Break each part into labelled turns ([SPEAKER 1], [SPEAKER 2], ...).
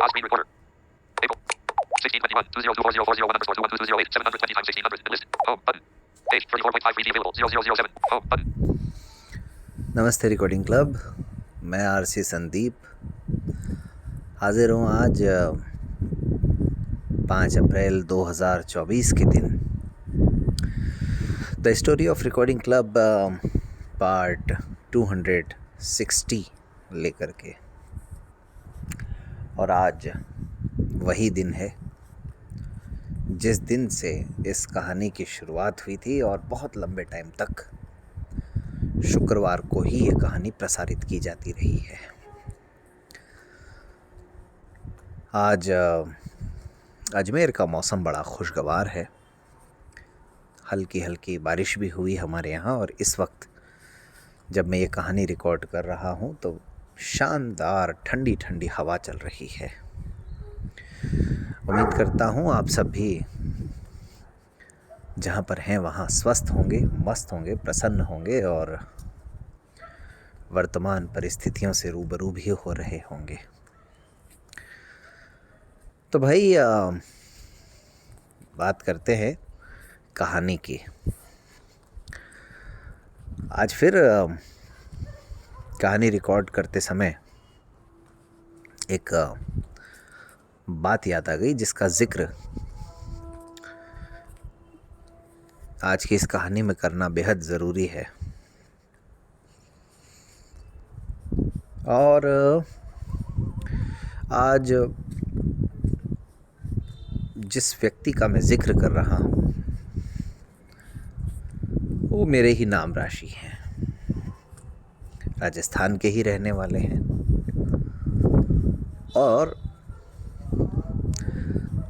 [SPEAKER 1] Pause screen recorder. April 1621 20240401 underscore 21208 720 times 1600 list. Home button. Page 34.5 3D available 0007. Home button.
[SPEAKER 2] नमस्ते recording club. मैं RC Sandeep हाजिर हूँ आज 5 अप्रैल 2024 के दिन the story of recording club part 260 लेकर के। और आज वही दिन है जिस दिन से इस कहानी की शुरुआत हुई थी और बहुत लंबे टाइम तक शुक्रवार को ही ये कहानी प्रसारित की जाती रही है। आज अजमेर का मौसम बड़ा खुशगवार है। हल्की हल्की बारिश भी हुई हमारे यहाँ, और इस वक्त जब मैं ये कहानी रिकॉर्ड कर रहा हूँ तो शानदार ठंडी ठंडी हवा चल रही है। उम्मीद करता हूँ आप सब भी जहाँ पर हैं वहाँ स्वस्थ होंगे, मस्त होंगे, प्रसन्न होंगे और वर्तमान परिस्थितियों से रूबरू भी हो रहे होंगे। तो भाई बात करते हैं कहानी की। आज फिर कहानी रिकॉर्ड करते समय एक बात याद आ गई जिसका जिक्र आज की इस कहानी में करना बेहद ज़रूरी है। और आज जिस व्यक्ति का मैं जिक्र कर रहा हूँ वो मेरे ही नाम राशि हैं, राजस्थान के ही रहने वाले हैं और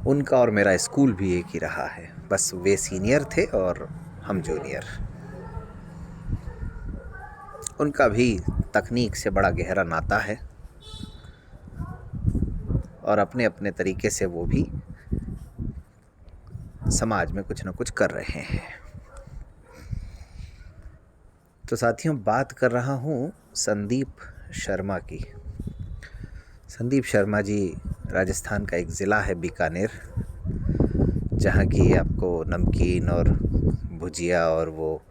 [SPEAKER 2] उनका और मेरा स्कूल भी एक ही रहा है। बस वे सीनियर थे और हम जूनियर। उनका भी तकनीक से बड़ा गहरा नाता है और अपने अपने तरीके से वो भी समाज में कुछ न कुछ कर रहे हैं। तो साथियों, बात कर रहा हूँ संदीप शर्मा की। संदीप शर्मा जी राजस्थान का एक ज़िला है बीकानेर, जहाँ की आपको नमकीन और भुजिया और वो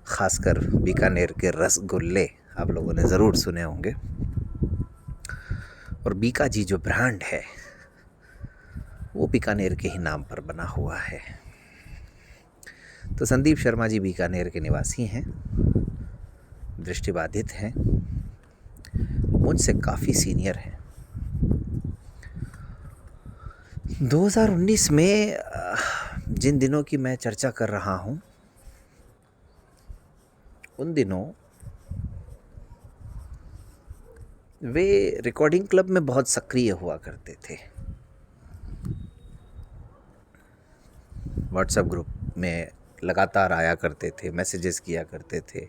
[SPEAKER 2] ख़ासकर बीकानेर के रसगुल्ले आप लोगों ने ज़रूर सुने होंगे। और बीका जी जो ब्रांड है वो बीकानेर के ही नाम पर बना हुआ है। तो संदीप शर्मा जी बीकानेर के निवासी हैं, दृष्टिबाधित हैं, मुझसे काफ़ी सीनियर हैं। 2019 में जिन दिनों की मैं चर्चा कर रहा हूँ उन दिनों वे रिकॉर्डिंग क्लब में बहुत सक्रिय हुआ करते थे। व्हाट्सएप ग्रुप में लगातार आया करते थे, मैसेजेस किया करते थे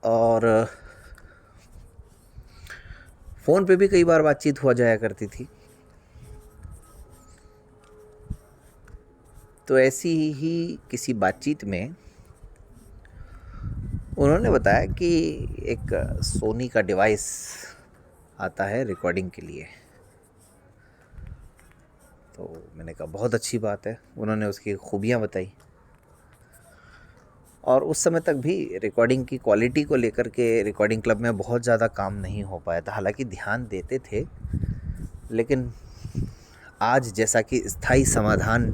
[SPEAKER 2] और फ़ोन पे भी कई बार बातचीत हुआ जाया करती थी। तो ऐसी ही किसी बातचीत में उन्होंने बताया कि एक सोनी का डिवाइस आता है रिकॉर्डिंग के लिए। तो मैंने कहा बहुत अच्छी बात है। उन्होंने उसकी खूबियाँ बताई और उस समय तक भी रिकॉर्डिंग की क्वालिटी को लेकर के रिकॉर्डिंग क्लब में बहुत ज़्यादा काम नहीं हो पाया था। हालांकि ध्यान देते थे, लेकिन आज जैसा कि स्थायी समाधान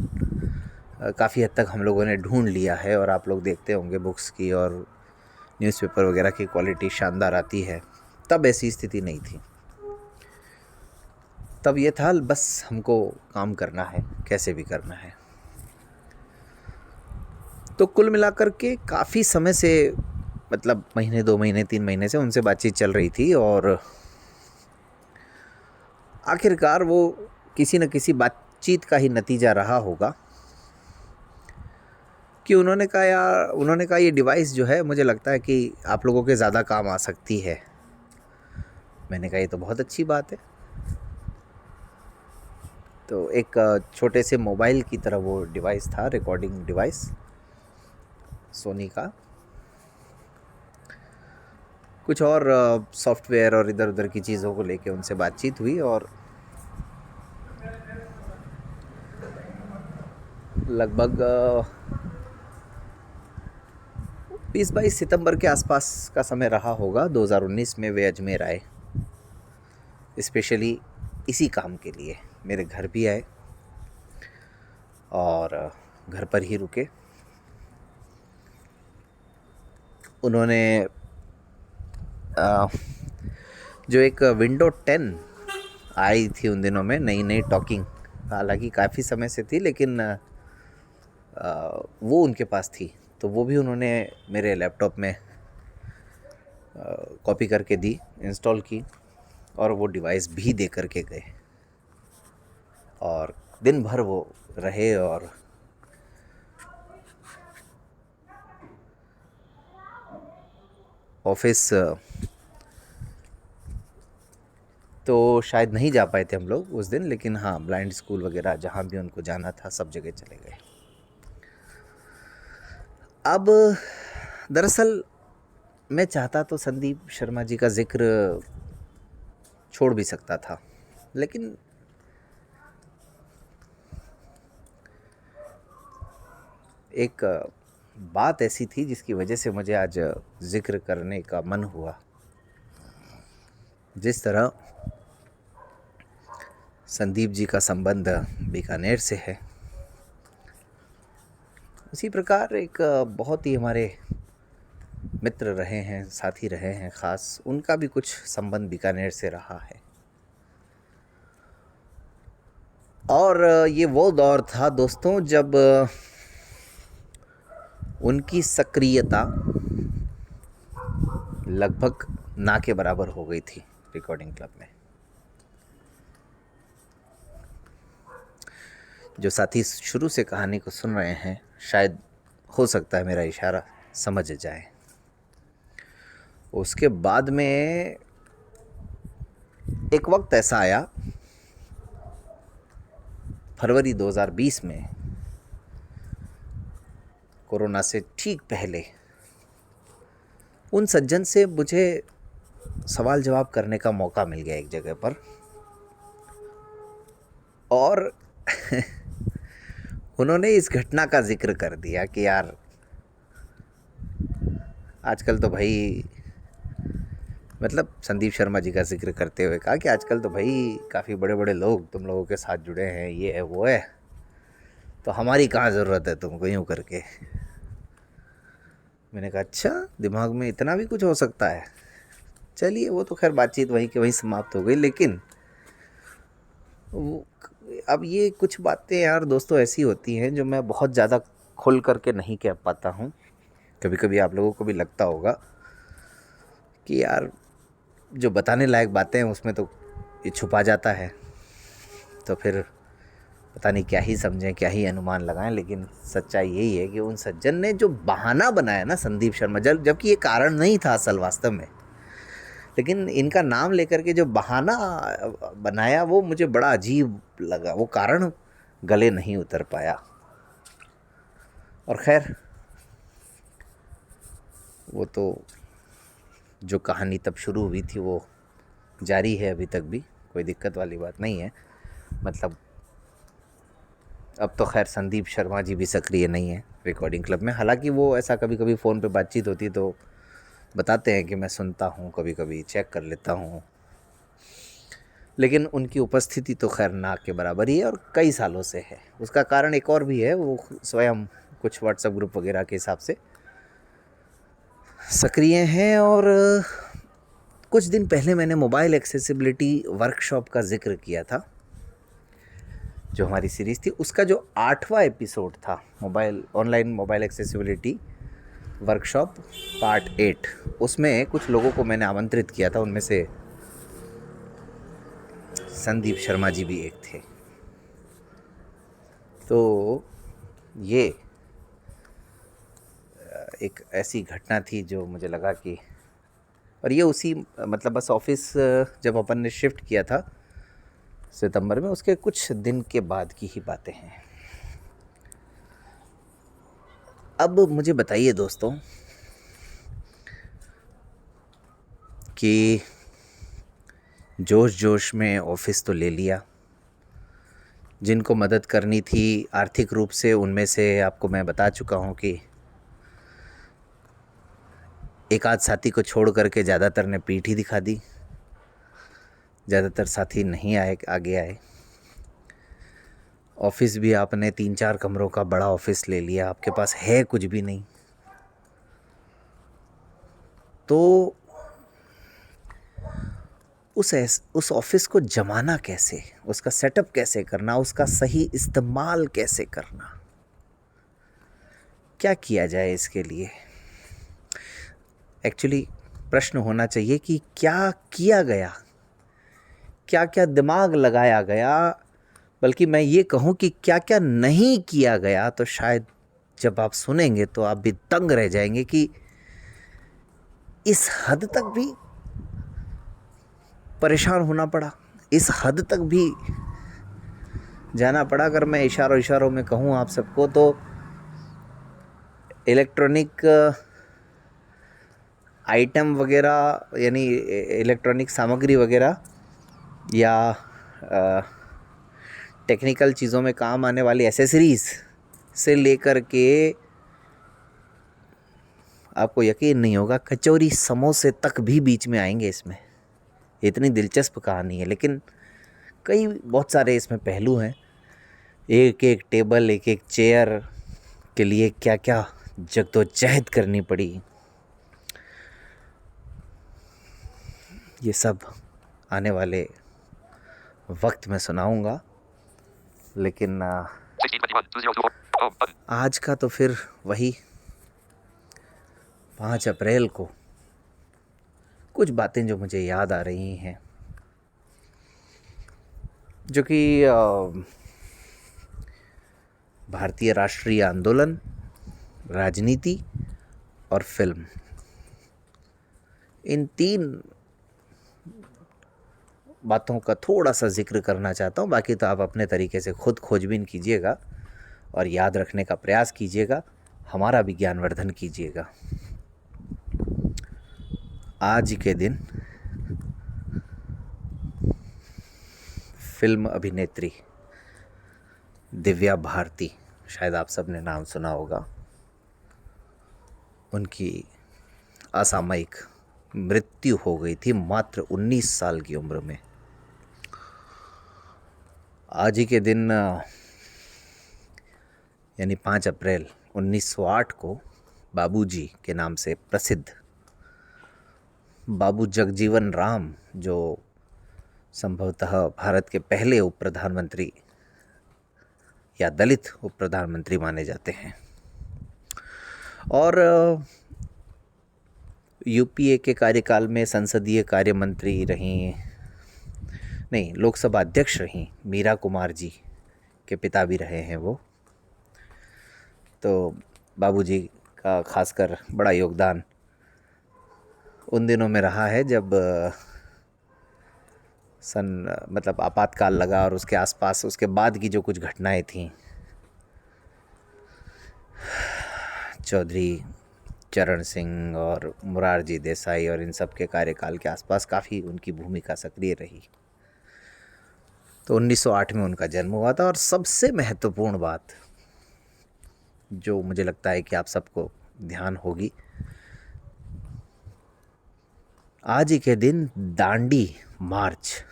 [SPEAKER 2] काफ़ी हद तक हम लोगों ने ढूंढ लिया है और आप लोग देखते होंगे बुक्स की और न्यूज़पेपर वगैरह की क्वालिटी शानदार आती है, तब ऐसी स्थिति नहीं थी। तब ये था बस हमको काम करना है, कैसे भी करना है। तो कुल मिलाकर के काफ़ी समय से, मतलब महीने, 2 महीने, 3 महीने से उनसे बातचीत चल रही थी और आखिरकार वो किसी न किसी बातचीत का ही नतीजा रहा होगा कि उन्होंने कहा ये डिवाइस जो है मुझे लगता है कि आप लोगों के ज़्यादा काम आ सकती है। मैंने कहा ये तो बहुत अच्छी बात है। तो एक छोटे से मोबाइल की तरह वो डिवाइस था, रिकॉर्डिंग डिवाइस सोनी का। कुछ और सॉफ्टवेयर और इधर उधर की चीज़ों को लेके उनसे बातचीत हुई और लगभग 20-22 सितंबर के आसपास का समय रहा होगा। 2019 में वे अजमेर आए, स्पेशली इसी काम के लिए मेरे घर भी आए और घर पर ही रुके। उन्होंने जो एक विंडो 10 आई थी उन दिनों में, नई नई टॉकिंग, हालांकि काफ़ी समय से थी, लेकिन वो उनके पास थी, तो वो भी उन्होंने मेरे लैपटॉप में कॉपी करके दी, इंस्टॉल की और वो डिवाइस भी दे करके गए और दिन भर वो रहे। और ऑफिस तो शायद नहीं जा पाए थे हम लोग उस दिन, लेकिन हाँ ब्लाइंड स्कूल वगैरह जहाँ भी उनको जाना था सब जगह चले गए। अब दरअसल मैं चाहता तो संदीप शर्मा जी का जिक्र छोड़ भी सकता था, लेकिन एक बात ऐसी थी जिसकी वजह से मुझे आज जिक्र करने का मन हुआ। जिस तरह संदीप जी का संबंध बीकानेर से है, उसी प्रकार एक बहुत ही हमारे मित्र रहे हैं, साथी रहे हैं ख़ास, उनका भी कुछ संबंध बीकानेर से रहा है। और ये वो दौर था दोस्तों जब उनकी सक्रियता लगभग ना के बराबर हो गई थी रिकॉर्डिंग क्लब में। जो साथी शुरू से कहानी को सुन रहे हैं, शायद हो सकता है मेरा इशारा समझ जाए। उसके बाद में एक वक्त ऐसा आया, फरवरी 2020 में, कोरोना से ठीक पहले, उन सज्जन से मुझे सवाल जवाब करने का मौका मिल गया एक जगह पर। और उन्होंने इस घटना का जिक्र कर दिया कि यार आजकल तो भाई, मतलब संदीप शर्मा जी का जिक्र करते हुए कहा कि आजकल तो भाई काफ़ी बड़े बड़े लोग तुम लोगों के साथ जुड़े हैं, ये है वो है, तो हमारी कहाँ ज़रूरत है तुमको, यूँ करके। मैंने कहा अच्छा, दिमाग में इतना भी कुछ हो सकता है। चलिए, वो तो खैर बातचीत वहीं की वहीं समाप्त हो गई। लेकिन अब ये कुछ बातें यार दोस्तों ऐसी होती हैं जो मैं बहुत ज़्यादा खुल करके नहीं कह पाता हूँ। कभी कभी आप लोगों को भी लगता होगा कि यार जो बताने लायक बातें हैं उसमें तो ये छुपा जाता है, तो फिर पता नहीं क्या ही समझें, क्या ही अनुमान लगाएं। लेकिन सच्चाई यही है कि उन सज्जन ने जो बहाना बनाया ना संदीप शर्मा, जबकि ये कारण नहीं था असल वास्तव में, लेकिन इनका नाम लेकर के जो बहाना बनाया वो मुझे बड़ा अजीब लगा। वो कारण गले नहीं उतर पाया। और खैर, वो तो जो कहानी तब शुरू हुई थी वो जारी है अभी तक भी, कोई दिक्कत वाली बात नहीं है। मतलब अब तो खैर संदीप शर्मा जी भी सक्रिय नहीं है रिकॉर्डिंग क्लब में। हालांकि वो ऐसा कभी कभी फ़ोन पे बातचीत होती तो बताते हैं कि मैं सुनता हूँ, कभी कभी चेक कर लेता हूँ, लेकिन उनकी उपस्थिति तो खैर ना के बराबर ही है और कई सालों से है। उसका कारण एक और भी है, वो स्वयं कुछ व्हाट्सएप ग्रुप वगैरह के हिसाब से सक्रिय हैं। और कुछ दिन पहले मैंने मोबाइल एक्सेसिबिलिटी वर्कशॉप का जिक्र किया था, जो हमारी सीरीज़ थी, उसका जो 8वां एपिसोड था, online mobile accessibility workshop part 8, उसमें कुछ लोगों को मैंने आमंत्रित किया था। उनमें से संदीप शर्मा जी भी एक थे। तो ये एक ऐसी घटना थी जो मुझे लगा कि, और ये उसी मतलब बस ऑफिस जब अपन ने शिफ्ट किया था सितंबर में, उसके कुछ दिन के बाद की ही बातें हैं। अब मुझे बताइए दोस्तों, कि जोश जोश में ऑफिस तो ले लिया, जिनको मदद करनी थी आर्थिक रूप से उनमें से आपको मैं बता चुका हूँ कि एक आध साथी को छोड़ करके ज़्यादातर ने पीठ ही दिखा दी, ज़्यादातर साथी नहीं आगे आए। ऑफिस भी आपने 3-4 कमरों का बड़ा ऑफिस ले लिया, आपके पास है कुछ भी नहीं। तो उस ऑफिस को जमाना कैसे, उसका सेटअप कैसे करना, उसका सही इस्तेमाल कैसे करना, क्या किया जाए इसके लिए। एक्चुअली प्रश्न होना चाहिए कि क्या किया गया, क्या क्या दिमाग लगाया गया, बल्कि मैं ये कहूँ कि क्या क्या नहीं किया गया। तो शायद जब आप सुनेंगे तो आप भी दंग रह जाएंगे कि इस हद तक भी परेशान होना पड़ा, इस हद तक भी जाना पड़ा। अगर मैं इशारों में कहूँ आप सबको तो इलेक्ट्रॉनिक आइटम वगैरह, यानी इलेक्ट्रॉनिक सामग्री वगैरह या टेक्निकल चीज़ों में काम आने वाली एसेसरीज़ से लेकर के आपको यकीन नहीं होगा कचौरी समोसे तक भी बीच में आएंगे इसमें। इतनी दिलचस्प कहानी है, लेकिन कई बहुत सारे इसमें पहलू हैं। एक एक टेबल, एक एक चेयर के लिए क्या क्या जद्दोजहद करनी पड़ी, ये सब आने वाले वक्त में सुनाऊंगा। लेकिन
[SPEAKER 1] 1621 home button.
[SPEAKER 2] आज का तो फिर वही 5 अप्रैल को कुछ बातें जो मुझे याद आ रही हैं, जो कि भारतीय राष्ट्रीय आंदोलन, राजनीति और फिल्म, इन 3 बातों का थोड़ा सा जिक्र करना चाहता हूँ। बाकी तो आप अपने तरीके से खुद खोजबीन कीजिएगा और याद रखने का प्रयास कीजिएगा, हमारा भी ज्ञानवर्धन कीजिएगा। आज के दिन फिल्म अभिनेत्री दिव्या भारती, शायद आप सब ने नाम सुना होगा, उनकी असामयिक मृत्यु हो गई थी मात्र 19 साल की उम्र में। आज ही के दिन यानी 5 अप्रैल 1908 को बाबूजी के नाम से प्रसिद्ध बाबू जगजीवन राम, जो संभवतः भारत के पहले उप प्रधानमंत्री या दलित उप प्रधानमंत्री माने जाते हैं, और यूपीए के कार्यकाल में संसदीय कार्य मंत्री रहीं, नहीं लोकसभा अध्यक्ष रहीं। मीरा कुमार जी के पिता भी रहे हैं वो। तो बाबूजी का खासकर बड़ा योगदान उन दिनों में रहा है जब मतलब आपातकाल लगा, और उसके आसपास उसके बाद की जो कुछ घटनाएं थीं, चौधरी चरण सिंह और मुरारजी देसाई और इन सब के कार्यकाल के आसपास काफ़ी उनकी भूमिका सक्रिय रही। तो 1908 में उनका जन्म हुआ था। और सबसे महत्वपूर्ण बात जो मुझे लगता है कि आप सबको ध्यान होगी, आज ही के दिन दांडी मार्च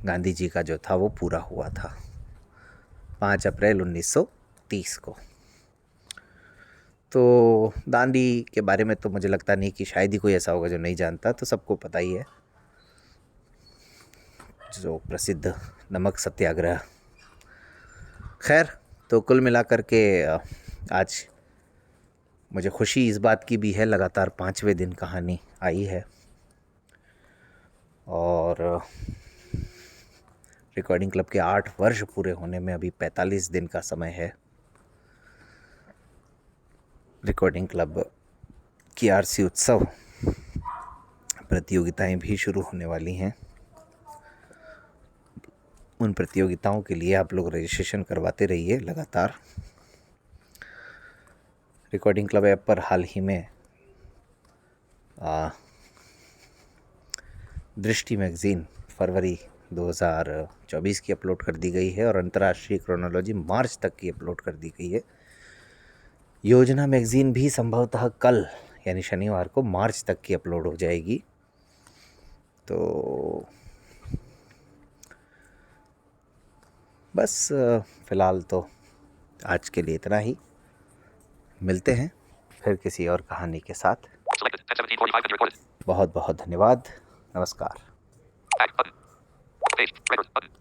[SPEAKER 2] गांधी जी का जो था वो पूरा हुआ था 5 अप्रैल 1930 को। तो दांडी के बारे में तो मुझे लगता नहीं कि शायद ही कोई ऐसा होगा जो नहीं जानता, तो सबको पता ही है, जो प्रसिद्ध नमक सत्याग्रह। खैर, तो कुल मिलाकर के आज मुझे खुशी इस बात की भी है, लगातार 5वें दिन कहानी आई है, और रिकॉर्डिंग क्लब के 8 वर्ष पूरे होने में अभी 45 दिन का समय है। रिकॉर्डिंग क्लब की आरसी उत्सव प्रतियोगिताएं भी शुरू होने वाली हैं। उन प्रतियोगिताओं के लिए आप लोग रजिस्ट्रेशन करवाते रहिए लगातार। रिकॉर्डिंग क्लब ऐप पर हाल ही में दृष्टि मैगज़ीन फरवरी 2024 की अपलोड कर दी गई है और अंतर्राष्ट्रीय क्रोनोलॉजी मार्च तक की अपलोड कर दी गई है। योजना मैगज़ीन भी संभवतः कल यानी शनिवार को मार्च तक की अपलोड हो जाएगी। तो बस फ़िलहाल तो आज के लिए इतना ही। मिलते हैं फिर किसी और कहानी के साथ।
[SPEAKER 1] Selected. 10:17:45 and recorded.
[SPEAKER 2] बहुत बहुत धन्यवाद। नमस्कार।
[SPEAKER 1] Back button. Page. Record button.